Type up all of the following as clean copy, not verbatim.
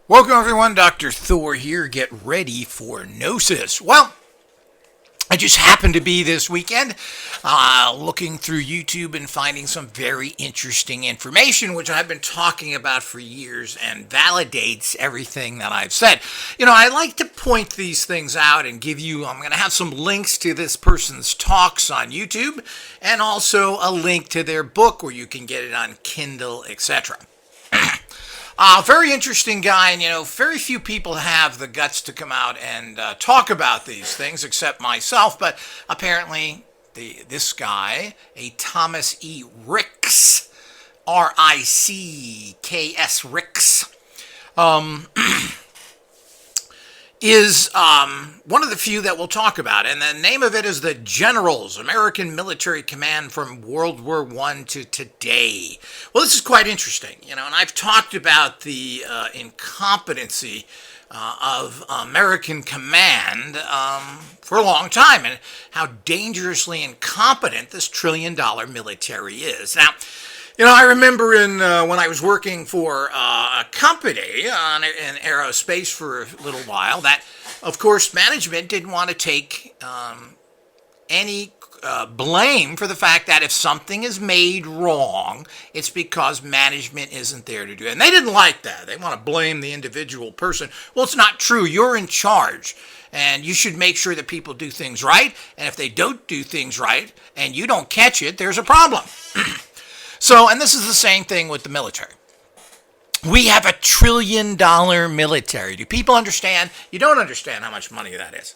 Welcome everyone, Dr. Thor here. Get ready for Gnosis. Well, I just happened to be this weekend looking through YouTube and finding some very interesting information, which I've been talking about for years and validates everything that I've said. You know, I like to point these things out and give you, I'm going to have some links to this person's talks on YouTube and also a link to their book where you can get it on Kindle, etc. Very interesting guy, and very few people have the guts to come out and talk about these things except myself, but apparently this guy, a Thomas E. Ricks, R-I-C-K-S, Ricks, is one of the few that we'll talk about. And the name of it is The Generals, American Military Command from World War I to Today. Well, this is quite interesting, and I've talked about the incompetency of American command for a long time and how dangerously incompetent this trillion-dollar military is. Now, I remember when I was working for a company in aerospace for a little while that, of course, management didn't want to take any blame for the fact that if something is made wrong, it's because management isn't there to do it. And they didn't like that. They want to blame the individual person. Well, it's not true. You're in charge. And you should make sure that people do things right. And if they don't do things right and you don't catch it, there's a problem. So, and this is the same thing with the military. We have $1 trillion military. Do people understand? You don't understand how much money that is.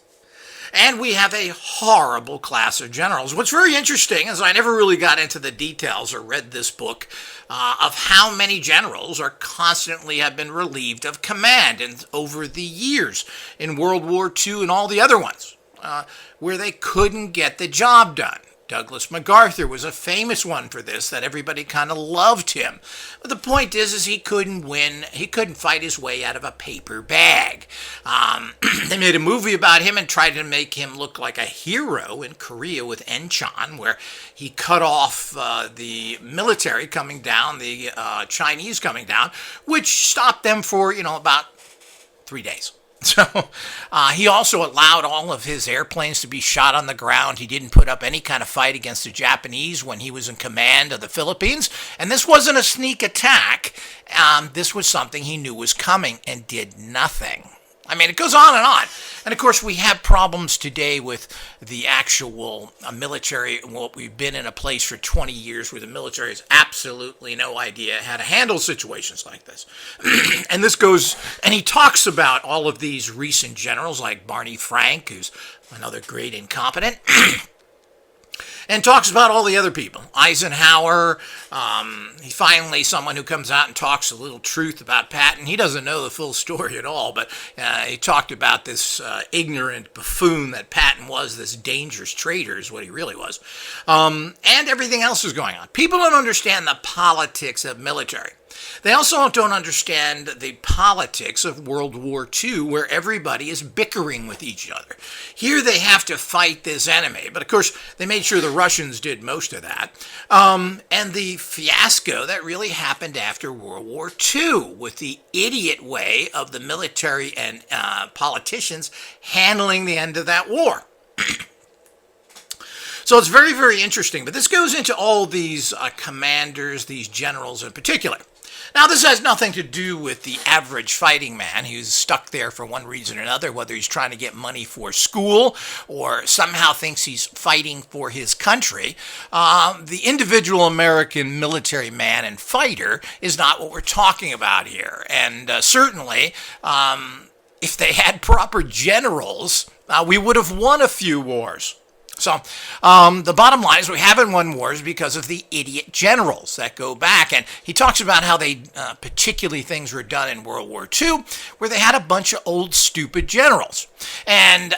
And we have a horrible class of generals. What's very interesting is I never really got into the details or read this book of how many generals are constantly have been relieved of command and over the years in World War II and all the other ones where they couldn't get the job done. Douglas Macarthur was a famous one for this, that everybody kind of loved him. But the point is he couldn't win. He couldn't fight his way out of a paper bag. They made a movie about him and tried to make him look like a hero in Korea with Enchon, where he cut off the military coming down, the Chinese coming down, which stopped them for, about 3 days. So he also allowed all of his airplanes to be shot on the ground. He didn't put up any kind of fight against the Japanese when he was in command of the Philippines. And this wasn't a sneak attack. This was something he knew was coming and did nothing. I mean, it goes on and on. And of course, we have problems today with the actual military. Well, we've been in a place for 20 years where the military has absolutely no idea how to handle situations like this. And this goes, and he talks about all of these recent generals like Barney Frank, who's another great incompetent. And talks about all the other people. Eisenhower, he finally someone who comes out and talks a little truth about Patton. He doesn't know the full story at all, but he talked about this ignorant buffoon that Patton was, this dangerous traitor is what he really was. And everything else is going on. People don't understand the politics of military. They also don't understand the politics of World War II, where everybody is bickering with each other. Here they have to fight this enemy, but of course they made sure the Russians did most of that. And the fiasco that really happened after World War II with the idiot way of the military and politicians handling the end of that war. So it's very, very interesting, but this goes into all these commanders, these generals in particular. Now, this has nothing to do with the average fighting man who's stuck there for one reason or another, whether he's trying to get money for school or somehow thinks he's fighting for his country. The individual American military man and fighter is not what we're talking about here. And certainly, if they had proper generals, we would have won a few wars. So the bottom line is we haven't won wars because of the idiot generals that go back. And he talks about how they, particularly things were done in World War II, where they had a bunch of old stupid generals. And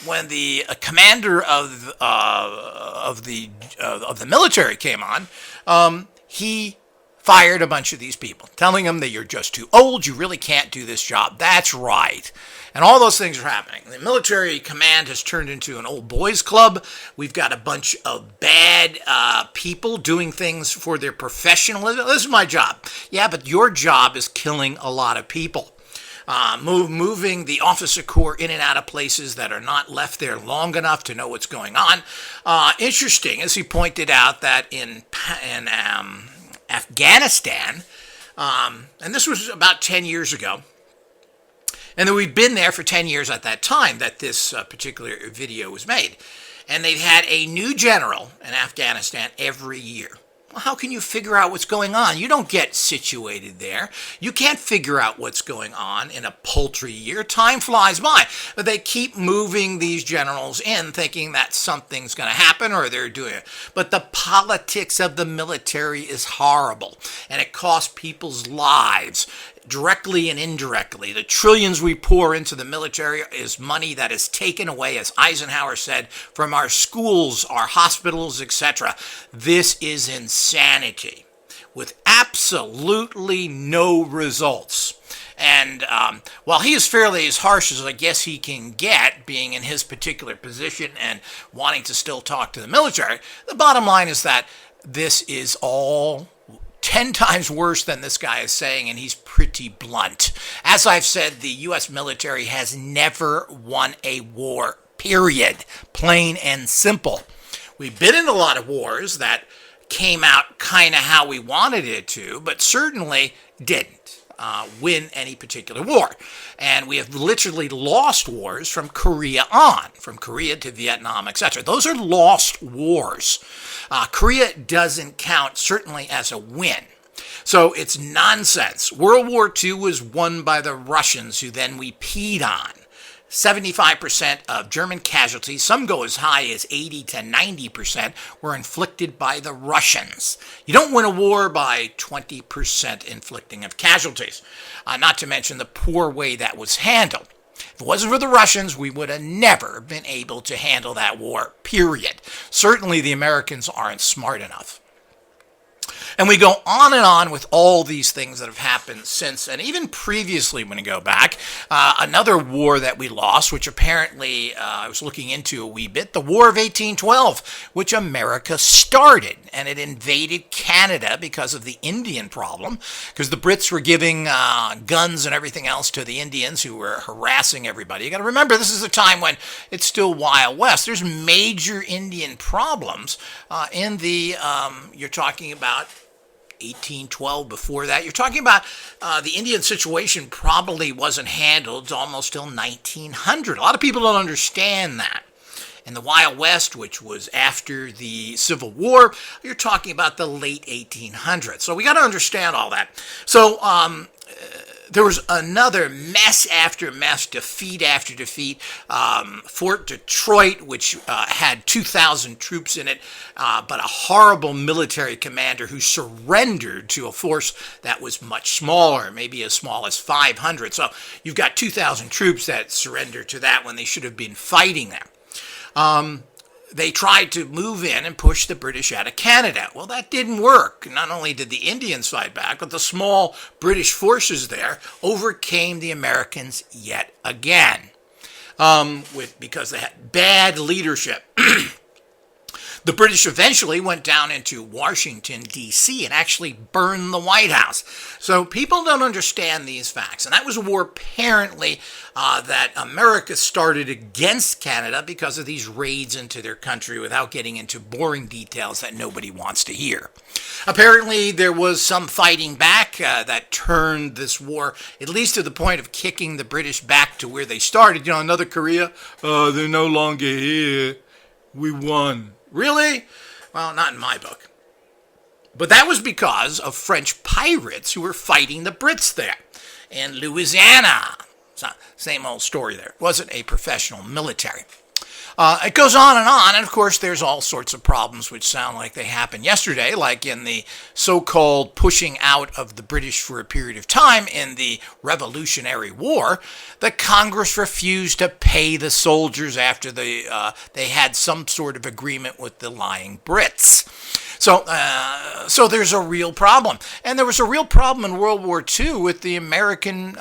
when the commander of the military came on, he fired a bunch of these people, telling them that you're just too old, you really can't do this job. That's right. And all those things are happening. The military command has turned into an old boys club. We've got a bunch of bad people doing things for their professionalism. This is my job. Yeah, but your job is killing a lot of people. moving the officer corps in and out of places that are not left there long enough to know what's going on. Interesting, as he pointed out, that in Afghanistan, and this was about 10 years ago, and that we'd been there for 10 years at that time that this particular video was made. And they've had a new general in Afghanistan every year. Well, how can you figure out what's going on? You don't get situated there. You can't figure out what's going on in a paltry year. Time flies by. But they keep moving these generals in thinking that something's going to happen or they're doing it. But the politics of the military is horrible. And it costs people's lives, directly and indirectly. The trillions we pour into the military is money that is taken away, as Eisenhower said, from our schools, our hospitals, etc. This is insanity with absolutely no results. And while he is fairly as harsh as I guess he can get, being in his particular position and wanting to still talk to the military, the bottom line is that this is all 10 times worse than this guy is saying, and he's pretty blunt. As I've said, the U.S. military has never won a war, period. Plain and simple. We've been in a lot of wars that came out kind of how we wanted it to, but certainly didn't win any particular war. And we have literally lost wars from Korea on, from Korea to Vietnam, etc. Those are lost wars. Korea doesn't count, certainly, as a win. So it's nonsense. World War II was won by the Russians, who then we peed on. 75% of German casualties, some go as high as 80 to 90%, were inflicted by the Russians. You don't win a war by 20% inflicting of casualties, not to mention the poor way that was handled. If it wasn't for the Russians, we would have never been able to handle that war, period. Certainly the Americans aren't smart enough. And we go on and on with all these things that have happened since, and even previously when you go back. Another war that we lost, which apparently I was looking into a wee bit, the War of 1812, which America started. And it invaded Canada because of the Indian problem, because the Brits were giving guns and everything else to the Indians who were harassing everybody. You got to remember, this is a time when it's still Wild West. There's major Indian problems in the, you're talking about 1812. Before that, you're talking about the Indian situation probably wasn't handled almost till 1900. A lot of people don't understand that. In the Wild West, which was after the Civil War, you're talking about the late 1800s. So we got to understand all that. So there was another mess after mess, defeat after defeat. Fort Detroit, which had 2,000 troops in it, but a horrible military commander who surrendered to a force that was much smaller, maybe as small as 500. So you've got 2,000 troops that surrender to that when they should have been fighting them. They tried to move in and push the British out of Canada. Well, that didn't work. Not only did the Indians fight back, but the small British forces there overcame the Americans yet again, because they had bad leadership. The British eventually went down into Washington, D.C., and actually burned the White House. So people don't understand these facts. And that was a war, apparently, that America started against Canada because of these raids into their country, without getting into boring details that nobody wants to hear. Apparently, there was some fighting back that turned this war, at least to the point of kicking the British back to where they started. You know, another Korea, they're no longer here. We won. Really? Well, not in my book. But that was because of French pirates who were fighting the Brits there in Louisiana. Same old story there. It wasn't a professional military. It goes on, and of course there's all sorts of problems which sound like they happened yesterday, like in the so-called pushing out of the British for a period of time in the Revolutionary War. The Congress refused to pay the soldiers after they had some sort of agreement with the lying Brits. So there's a real problem. And there was a real problem in World War II with the American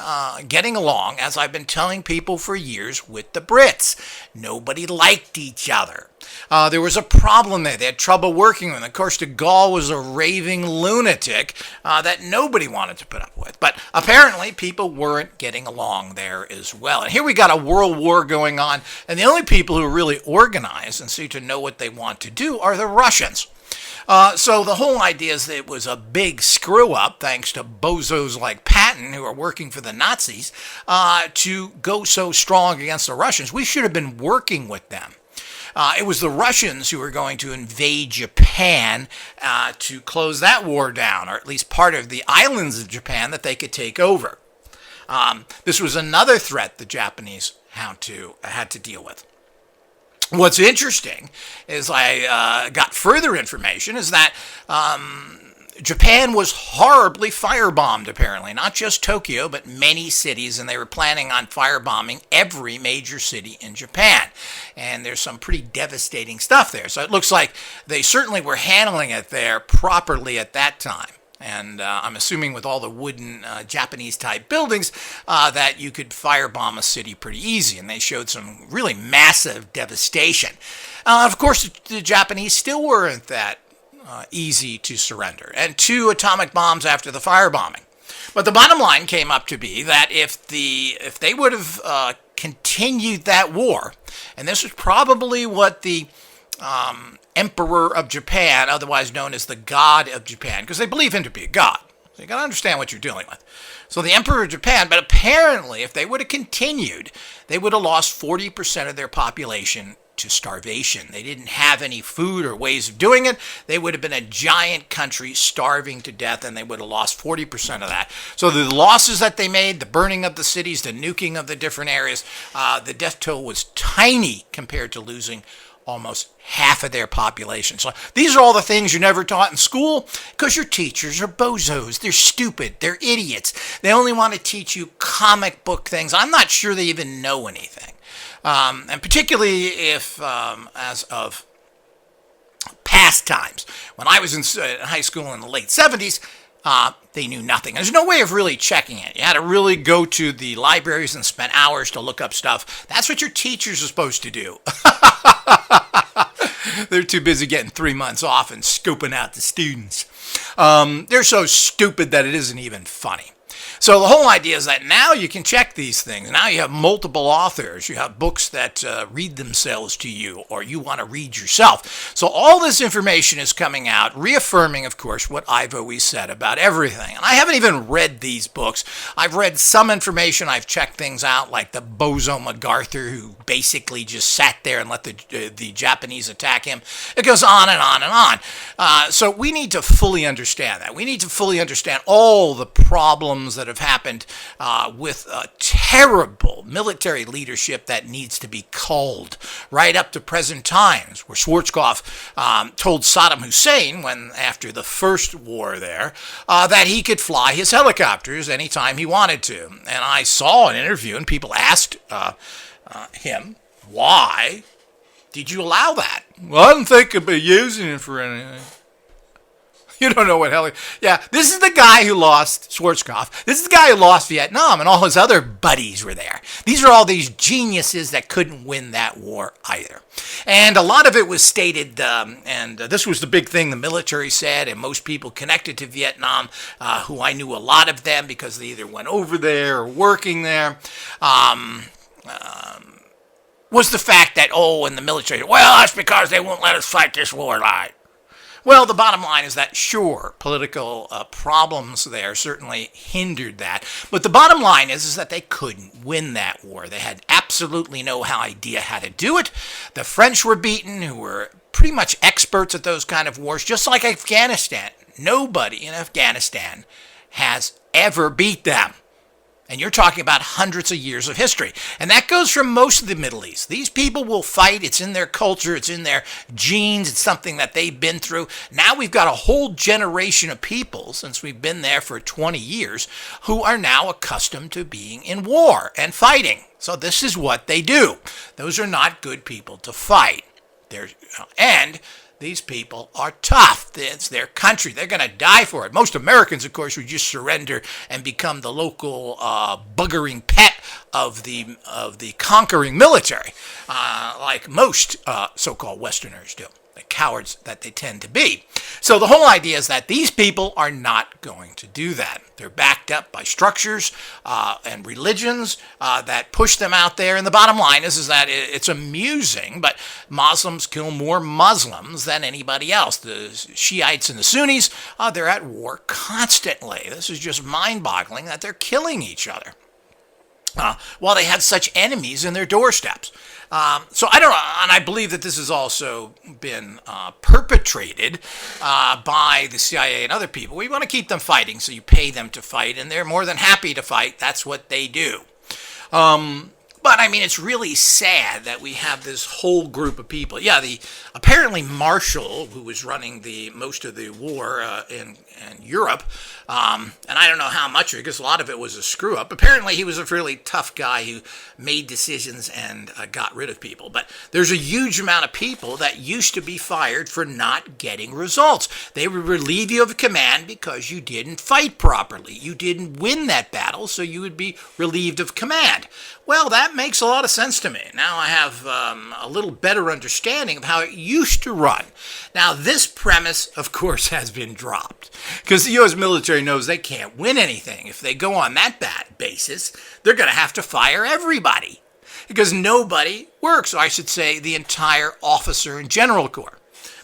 getting along, as I've been telling people for years, with the Brits. Nobody liked each other. There was a problem there. They had trouble working with him. Of course, de Gaulle was a raving lunatic that nobody wanted to put up with. But apparently, people weren't getting along there as well. And here we got a world war going on, and the only people who are really organized and seem to know what they want to do are the Russians. So the whole idea is that it was a big screw-up, thanks to bozos like Patton, who are working for the Nazis, to go so strong against the Russians. We should have been working with them. It was the Russians who were going to invade Japan to close that war down, or at least part of the islands of Japan that they could take over. This was another threat the Japanese had to deal with. What's interesting is I got further information is that Japan was horribly firebombed, apparently. Not just Tokyo, but many cities, and they were planning on firebombing every major city in Japan. And there's some pretty devastating stuff there. So it looks like they certainly were handling it there properly at that time. And I'm assuming with all the wooden Japanese-type buildings that you could firebomb a city pretty easy. And they showed some really massive devastation. Of course, the Japanese still weren't that easy to surrender. And 2 atomic bombs after the firebombing. But the bottom line came up to be that if they would have continued that war, and this was probably what the Emperor of Japan, otherwise known as the God of Japan, because they believe him to be a god. So you got to understand what you're dealing with. So the Emperor of Japan, but apparently if they would have continued, they would have lost 40% of their population to starvation. They didn't have any food or ways of doing it. They would have been a giant country starving to death, and they would have lost 40% of that. So the losses that they made, the burning of the cities, the nuking of the different areas, the death toll was tiny compared to losing almost half of their population. So these are all the things you're never taught in school because your teachers are bozos. They're stupid. They're idiots. They only want to teach you comic book things. I'm not sure they even know anything. And particularly if, as of past times, when I was in high school in the late 70s, they knew nothing. There's no way of really checking it. You had to really go to the libraries and spend hours to look up stuff. That's what your teachers are supposed to do. They're too busy getting 3 months off and scooping out the students. They're so stupid that it isn't even funny. So the whole idea is that now you can check these things. Now you have multiple authors. You have books that read themselves to you, or you want to read yourself. So all this information is coming out, reaffirming, of course, what I've always said about everything. And I haven't even read these books. I've read some information. I've checked things out, like the bozo Macarthur, who basically just sat there and let the Japanese attack him. It goes on and on and on. So we need to fully understand that. We need to fully understand all the problems that have happened with a terrible military leadership that needs to be culled right up to present times, where Schwarzkopf told Saddam Hussein, when after the first war there, that he could fly his helicopters anytime he wanted to. And I saw an interview and people asked him, why did you allow that? Well, I didn't think I'd be using it for anything. You don't know what hell. Yeah, this is the guy who lost Schwarzkopf. This is the guy who lost Vietnam, and all his other buddies were there. These are all these geniuses that couldn't win that war either. And a lot of it was stated, and this was the big thing the military said, and most people connected to Vietnam, who I knew a lot of them because they either went over there or working there, was the fact that, in the military, well, that's because they won't let us fight this war right. Well, the bottom line is that, sure, political problems there certainly hindered that. But the bottom line is that they couldn't win that war. They had absolutely no idea how to do it. The French were beaten, who were pretty much experts at those kind of wars, just like Afghanistan. Nobody in Afghanistan has ever beat them. And you're talking about hundreds of years of history. And that goes for most of the Middle East. These people will fight. It's in their culture. It's in their genes. It's something that they've been through. Now we've got a whole generation of people, since we've been there for 20 years, who are now accustomed to being in war and fighting. So this is what they do. Those are not good people to fight. And These people are tough. It's their country. They're going to die for it. Most Americans, of course, would just surrender and become the local buggering pet of the conquering military, like most so-called Westerners do. The cowards that they tend to be. So the whole idea is that these people are not going to do that. They're backed up by structures and religions that push them out there. And the bottom line is that it's amusing, but Muslims kill more Muslims than anybody else. The Shiites and the Sunnis, they're at war constantly. This is just mind-boggling that they're killing each other. While they have such enemies in their doorsteps. So I don't know, and I believe that this has also been perpetrated by the CIA and other people. We want to keep them fighting, so you pay them to fight, and they're more than happy to fight. That's what they do. But I mean, it's really sad that we have this whole group of people. Yeah, apparently Marshall, who was running most of the war in Europe, and I don't know how much of it, because a lot of it was a screw up. Apparently, he was a really tough guy who made decisions and got rid of people. But there's a huge amount of people that used to be fired for not getting results. They would relieve you of command because you didn't fight properly. You didn't win that battle, so you would be relieved of command. Well, that makes a lot of sense to me. Now I have a little better understanding of how it used to run. Now, this premise, of course, has been dropped because the U.S. military knows they can't win anything. If they go on that basis, they're going to have to fire everybody because nobody works, or I should say the entire officer and general corps.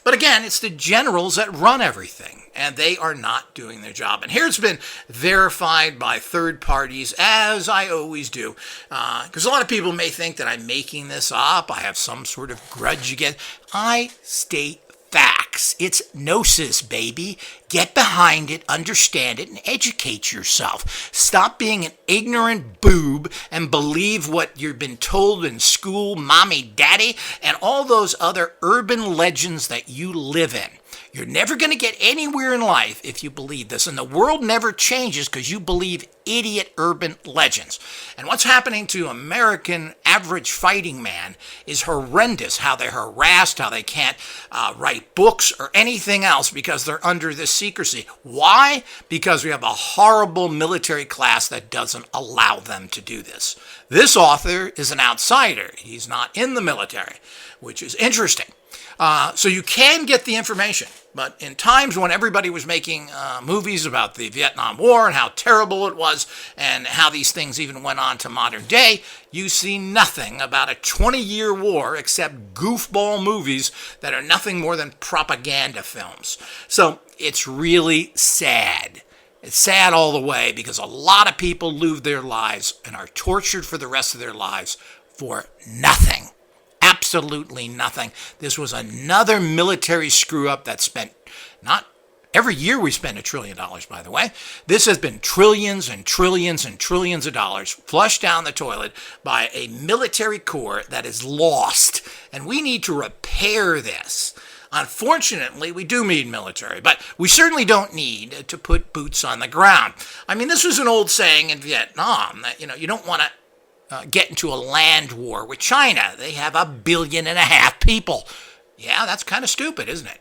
But again, it's the generals that run everything, and they are not doing their job. And here it's been verified by third parties, as I always do, because a lot of people may think that I'm making this up. I have some sort of grudge against. I state facts. It's gnosis, baby. Get behind it, understand it, and educate yourself. Stop being an ignorant boob and believe what you've been told in school, mommy, daddy, and all those other urban legends that you live in. You're never going to get anywhere in life if you believe this. And the world never changes because you believe idiot urban legends. And what's happening to American average fighting man is horrendous. How they're harassed, how they can't write books or anything else because they're under this secrecy. Why? Because we have a horrible military class that doesn't allow them to do this. This author is an outsider. He's not in the military, which is interesting. So you can get the information, but in times when everybody was making movies about the Vietnam War and how terrible it was and how these things even went on to modern day, you see nothing about a 20-year war except goofball movies that are nothing more than propaganda films. So it's really sad. It's sad all the way because a lot of people lose their lives and are tortured for the rest of their lives for nothing. Absolutely nothing. This was another military screw-up that spent not every year we spend $1 trillion, by the way. This has been trillions and trillions and trillions of dollars flushed down the toilet by a military corps that is lost. And we need to repair this. Unfortunately, we do need military, but we certainly don't need to put boots on the ground. I mean, this was an old saying in Vietnam that, you don't want to get into a land war with China. They have 1.5 billion people. Yeah, that's kind of stupid, isn't it?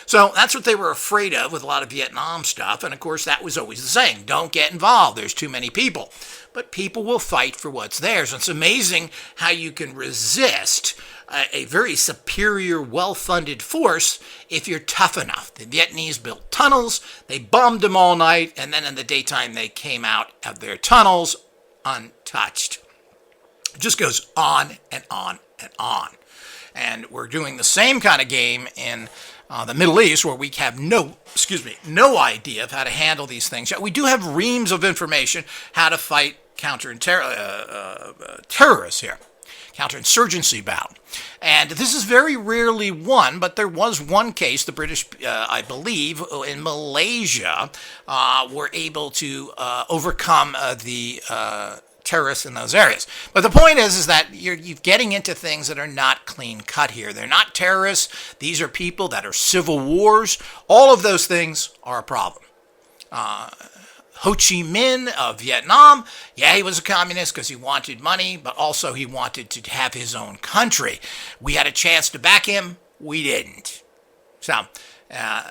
So that's what they were afraid of with a lot of Vietnam stuff. And of course, that was always the saying, don't get involved. There's too many people. But people will fight for what's theirs. And it's amazing how you can resist a very superior, well-funded force if you're tough enough. The Vietnamese built tunnels. They bombed them all night. And then in the daytime, they came out of their tunnels untouched. It just goes on and on and on. And we're doing the same kind of game in the Middle East where we have no idea of how to handle these things. We do have reams of information how to fight terrorists here. Counterinsurgency battle. And this is very rarely won, but there was one case, the British, I believe, in Malaysia, were able to overcome the terrorists in those areas. But the point is that you're getting into things that are not clean cut here. They're not terrorists. These are people that are civil wars. All of those things are a problem. Ho Chi Minh of Vietnam, yeah, he was a communist because he wanted money, but also he wanted to have his own country. We had a chance to back him. We didn't. So,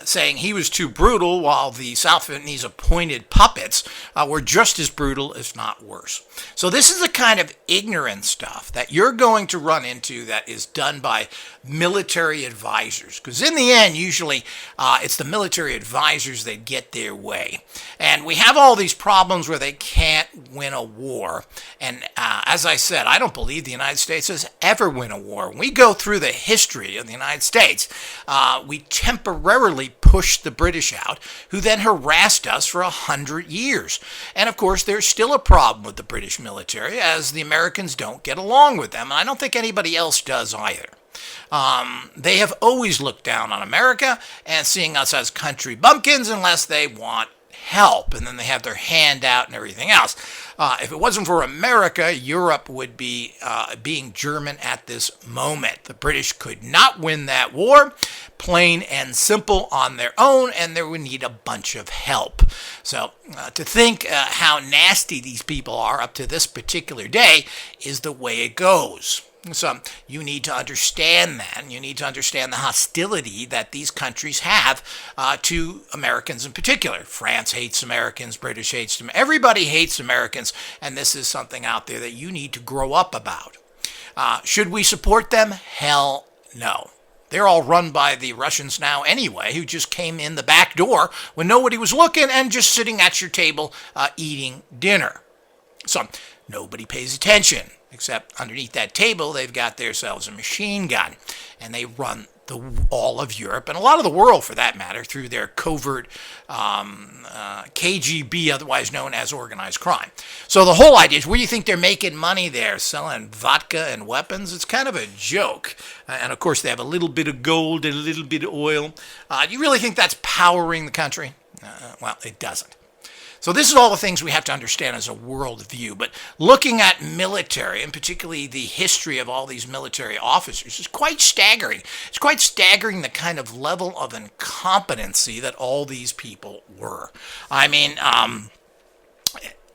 saying he was too brutal while the South Vietnamese appointed puppets were just as brutal, if not worse. So this is the kind of ignorant stuff that you're going to run into that is done by military advisors. Because in the end, usually it's the military advisors that get their way. And we have all these problems where they can't win a war. And as I said, I don't believe the United States has ever won a war. When we go through the history of the United States, we temporarily pushed the British out, who then harassed us for 100 years. And of course, there's still a problem with the British military, as the Americans don't get along with them. And I don't think anybody else does either. They have always looked down on America and seeing us as country bumpkins unless they want help, and then they have their hand out and everything else. If it wasn't for America, Europe would be being German at this moment. The British could not win that war, plain and simple, on their own, and they would need a bunch of help. So to think how nasty these people are up to this particular day is the way it goes. So you need to understand that. You need to understand the hostility that these countries have to Americans in particular. France hates Americans, British hates them. Everybody hates Americans, and this is something out there that you need to grow up about. Should we support them? Hell no. They're all run by the Russians now anyway, who just came in the back door when nobody was looking and just sitting at your table eating dinner. So nobody pays attention. Except underneath that table, they've got themselves a machine gun, and they run all of Europe, and a lot of the world for that matter, through their covert KGB, otherwise known as organized crime. So the whole idea is, where do you think they're making money there? Selling vodka and weapons? It's kind of a joke. And of course, they have a little bit of gold and a little bit of oil. Do you really think that's powering the country? Well, it doesn't. So this is all the things we have to understand as a world view. But looking at military, and particularly the history of all these military officers, is quite staggering. It's quite staggering the kind of level of incompetency that all these people were. I mean,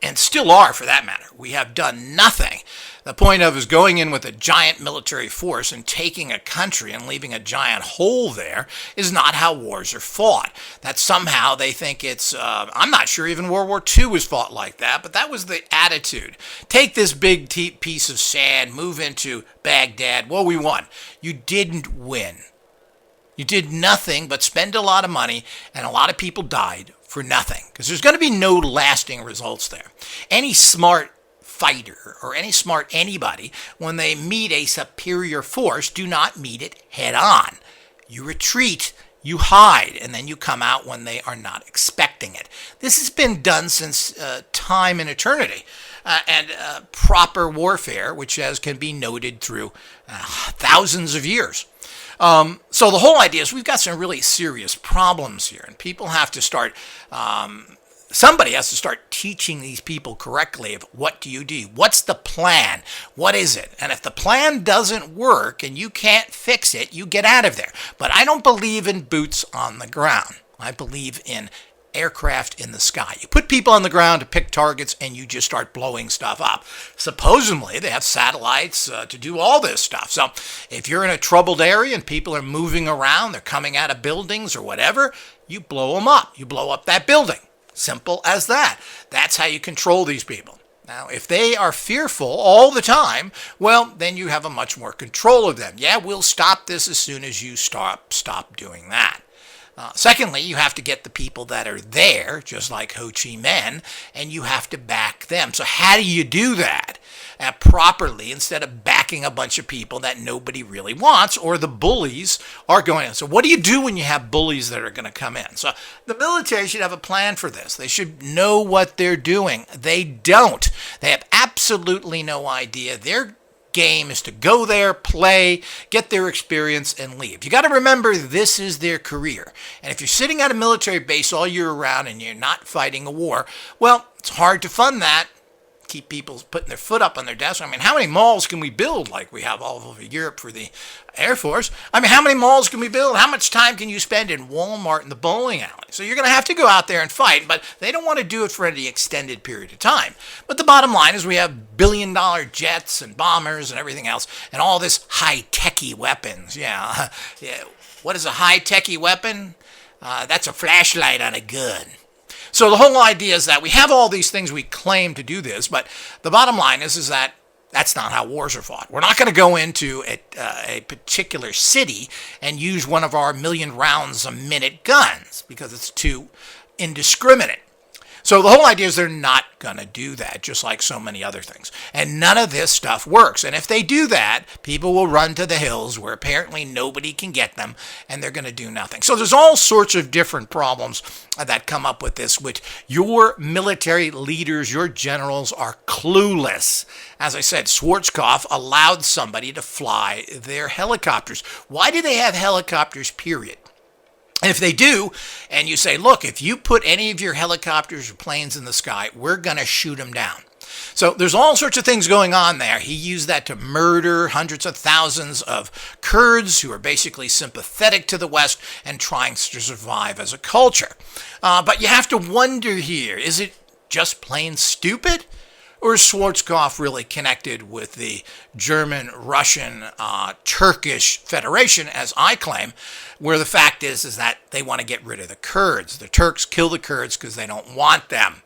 and still are for that matter. We have done nothing. The point of is going in with a giant military force and taking a country and leaving a giant hole there is not how wars are fought. That somehow they think it's, I'm not sure even World War II was fought like that, but that was the attitude. Take this big piece of sand, move into Baghdad. Well, we won. You didn't win. You did nothing but spend a lot of money, and a lot of people died for nothing, because there's going to be no lasting results there. Any smart fighter or any smart anybody, when they meet a superior force, do not meet it head on. You retreat, you hide, and then you come out when they are not expecting it. This has been done since time and eternity. And proper warfare, which can be noted through thousands of years. So the whole idea is we've got some really serious problems here, and people have to start, somebody has to start teaching these people correctly of what do you do? What's the plan? What is it? And if the plan doesn't work and you can't fix it, you get out of there. But I don't believe in boots on the ground. I believe in aircraft in the sky. You put people on the ground to pick targets and you just start blowing stuff up. Supposedly they have satellites to do all this stuff. So if you're in a troubled area and people are moving around, they're coming out of buildings or whatever, you blow them up. You blow up that building. Simple as that. That's how you control these people. Now, if they are fearful all the time, well, then you have a much more control of them. Yeah, we'll stop this as soon as you stop doing that. Secondly, you have to get the people that are there, just like Ho Chi Minh, and you have to back them. So how do you do that properly instead of backing a bunch of people that nobody really wants or the bullies are going in? So what do you do when you have bullies that are going to come in? So the military should have a plan for this. They should know what they're doing. They don't. They have absolutely no idea. Their game is to go there, play, get their experience, and leave. You got to remember, this is their career. And if you're sitting at a military base all year round and you're not fighting a war, well, it's hard to fund that. keep people putting their foot up on their desk. I mean, how many malls can we build like we have all over Europe for the Air Force? I mean, how many malls can we build? How much time can you spend in Walmart and the bowling alley? So you're going to have to go out there and fight, but they don't want to do it for any extended period of time. But the bottom line is we have billion-dollar jets and bombers and everything else, and all this high-techy weapons. Yeah. What is a high-techy weapon? That's a flashlight on a gun. So the whole idea is that we have all these things we claim to do this, but the bottom line is that that's not how wars are fought. We're not going to go into a particular city and use one of our 1,000,000 rounds a minute guns because it's too indiscriminate. So the whole idea is they're not going to do that, just like so many other things. And none of this stuff works. And if they do that, people will run to the hills where apparently nobody can get them, and they're going to do nothing. So there's all sorts of different problems that come up with this, which your military leaders, your generals are clueless. As I said, Schwarzkopf allowed somebody to fly their helicopters. Why do they have helicopters, period? If they do, and you say, look, if you put any of your helicopters or planes in the sky, we're going to shoot them down. So there's all sorts of things going on there. He used that to murder hundreds of thousands of Kurds who are basically sympathetic to the West and trying to survive as a culture. But you have to wonder here, is it just plain stupid? Or is Schwarzkopf really connected with the German, Russian, Turkish Federation, as I claim, where the fact is that they want to get rid of the Kurds. The Turks kill the Kurds because they don't want them.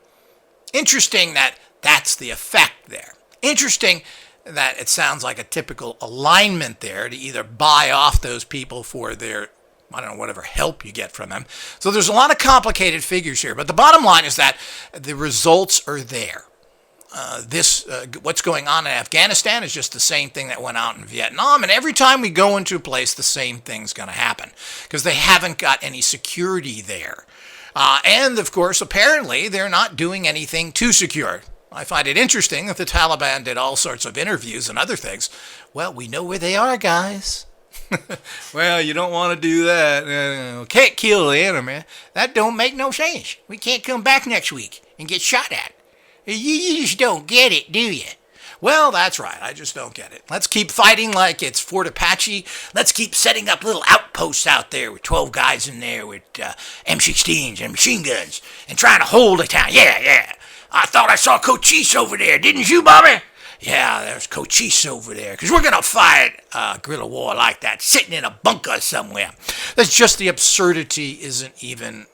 Interesting that that's the effect there. Interesting that it sounds like a typical alignment there to either buy off those people for their, I don't know, whatever help you get from them. So there's a lot of complicated figures here, but the bottom line is that the results are there. What's going on in Afghanistan is just the same thing that went out in Vietnam. And every time we go into a place, the same thing's going to happen because they haven't got any security there. And of course, apparently, they're not doing anything too secure. I find it interesting that the Taliban did all sorts of interviews and other things. Well, we know where they are, guys. Well, you don't want to do that. Can't kill the enemy. That don't make no sense. We can't come back next week and get shot at. You just don't get it, do you? Well, that's right. I just don't get it. Let's keep fighting like it's Fort Apache. Let's keep setting up little outposts out there with 12 guys in there with M16s and machine guns and trying to hold a town. Yeah. I thought I saw Cochise over there. Didn't you, Bobby? Yeah, there's Cochise over there. Because we're going to fight a guerrilla war like that, sitting in a bunker somewhere. That's just the absurdity isn't even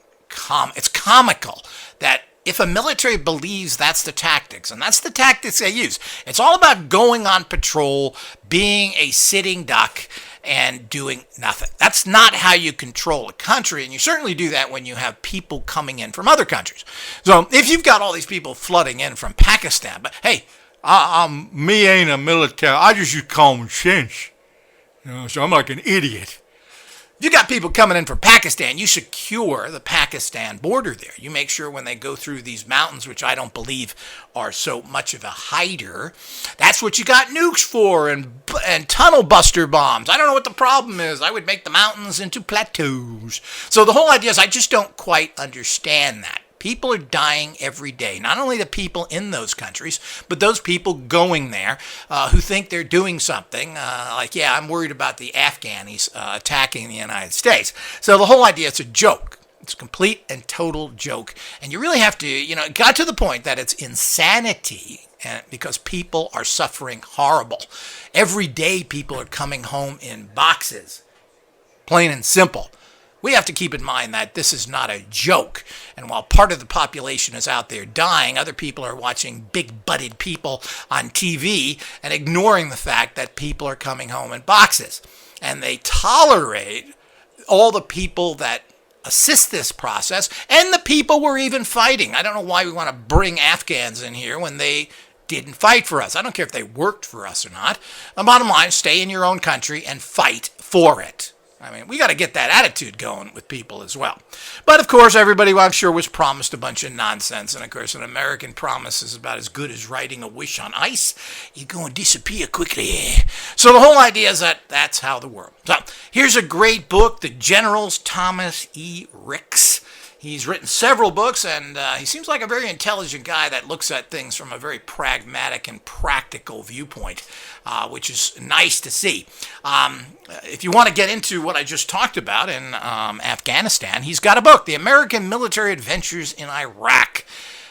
it's comical that if a military believes that's the tactics, and that's the tactics they use, it's all about going on patrol, being a sitting duck, and doing nothing. That's not how you control a country, and you certainly do that when you have people coming in from other countries. So if you've got all these people flooding in from Pakistan, but hey, me ain't a military, I just use common sense. So I'm like an idiot. If you got people coming in from Pakistan, you secure the Pakistan border there. You make sure when they go through these mountains, which I don't believe are so much of a hider, that's what you got nukes for and tunnel buster bombs. I don't know what the problem is. I would make the mountains into plateaus. So the whole idea is I just don't quite understand that. People are dying every day. Not only the people in those countries, but those people going there who think they're doing something. I'm worried about the Afghanis attacking the United States. So the whole idea, it's a joke. It's a complete and total joke. And you really have to, it got to the point that it's insanity because people are suffering horrible. Every day people are coming home in boxes. Plain and simple. We have to keep in mind that this is not a joke. And while part of the population is out there dying, other people are watching big-butted people on TV and ignoring the fact that people are coming home in boxes. And they tolerate all the people that assist this process and the people we're even fighting. I don't know why we want to bring Afghans in here when they didn't fight for us. I don't care if they worked for us or not. The bottom line, stay in your own country and fight for it. I mean, we got to get that attitude going with people as well. But, of course, everybody, I'm sure, was promised a bunch of nonsense. And, of course, an American promise is about as good as writing a wish on ice. You're going to disappear quickly. So the whole idea is that that's how the world. So here's a great book, The Generals, Thomas E. Ricks. He's written several books, and he seems like a very intelligent guy that looks at things from a very pragmatic and practical viewpoint, which is nice to see. If you want to get into what I just talked about in Afghanistan, he's got a book, The American Military Adventures in Iraq,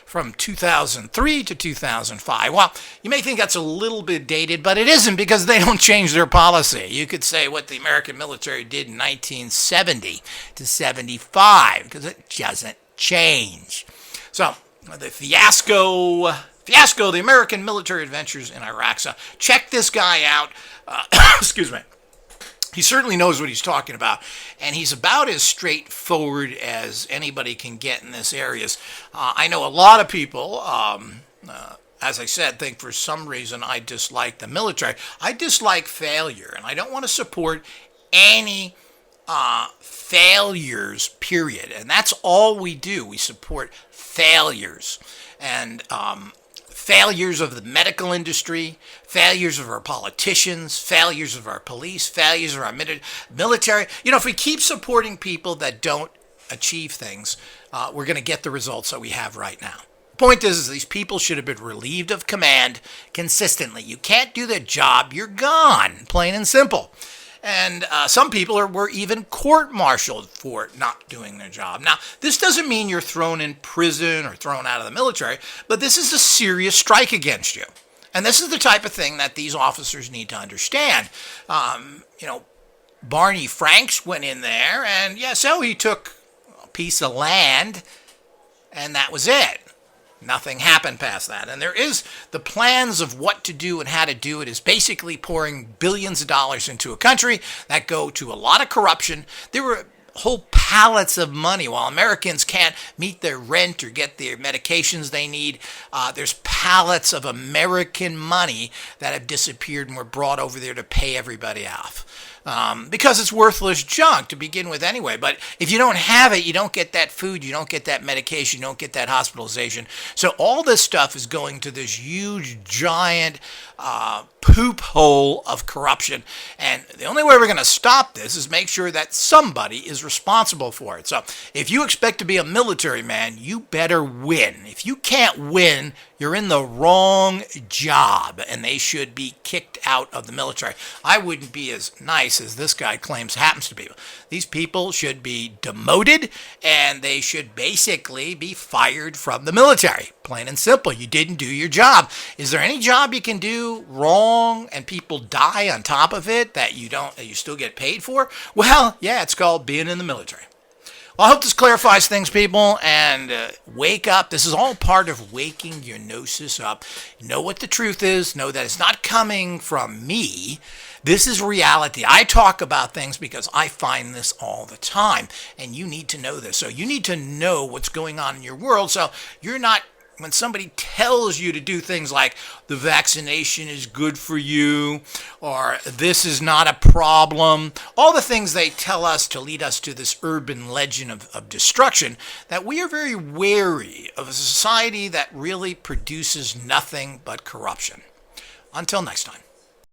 from 2003 to 2005. Well, you may think that's a little bit dated, but it isn't, because they don't change their policy. You could say what the American military did in 1970 to 75, because it doesn't change. So, the fiasco, the American Military Adventures in Iraq. So, check this guy out. Excuse me. He certainly knows what he's talking about, and he's about as straightforward as anybody can get in this area. I know a lot of people, as I said, think for some reason I dislike the military. I dislike failure, and I don't want to support any failures, period. And that's all we do. We support failures. And failures of the medical industry, failures of our politicians, failures of our police, failures of our military. If we keep supporting people that don't achieve things, we're going to get the results that we have right now. The point is these people should have been relieved of command consistently. You can't do the job, you're gone, plain and simple. And some people were even court-martialed for not doing their job. Now, this doesn't mean you're thrown in prison or thrown out of the military, but this is a serious strike against you. And this is the type of thing that these officers need to understand. Barney Franks went in there, and so he took a piece of land, and that was it. Nothing happened past that. And there is the plans of what to do and how to do it is basically pouring billions of dollars into a country that go to a lot of corruption. There were whole pallets of money. While Americans can't meet their rent or get their medications they need, there's pallets of American money that have disappeared and were brought over there to pay everybody off. Because it's worthless junk to begin with anyway. But if you don't have it, you don't get that food, you don't get that medication, you don't get that hospitalization. So all this stuff is going to this huge, giant poop hole of corruption. And the only way we're going to stop this is make sure that somebody is responsible for it. So if you expect to be a military man, you better win. If you can't win, you're in the wrong job, and they should be kicked out of the military. I wouldn't be as nice as this guy claims happens to people. These people should be demoted, and they should basically be fired from the military. Plain and simple. You didn't do your job. Is there any job you can do wrong and people die on top of it that you still get paid for? Well, yeah, it's called being in the military. Well, I hope this clarifies things, people, and wake up. This is all part of waking your gnosis up. Know what the truth is. Know that it's not coming from me. This is reality. I talk about things because I find this all the time, and you need to know this. So you need to know what's going on in your world, so you're not, when somebody tells you to do things like the vaccination is good for you or this is not a problem, all the things they tell us to lead us to this urban legend of destruction, that we are very wary of a society that really produces nothing but corruption. Until next time.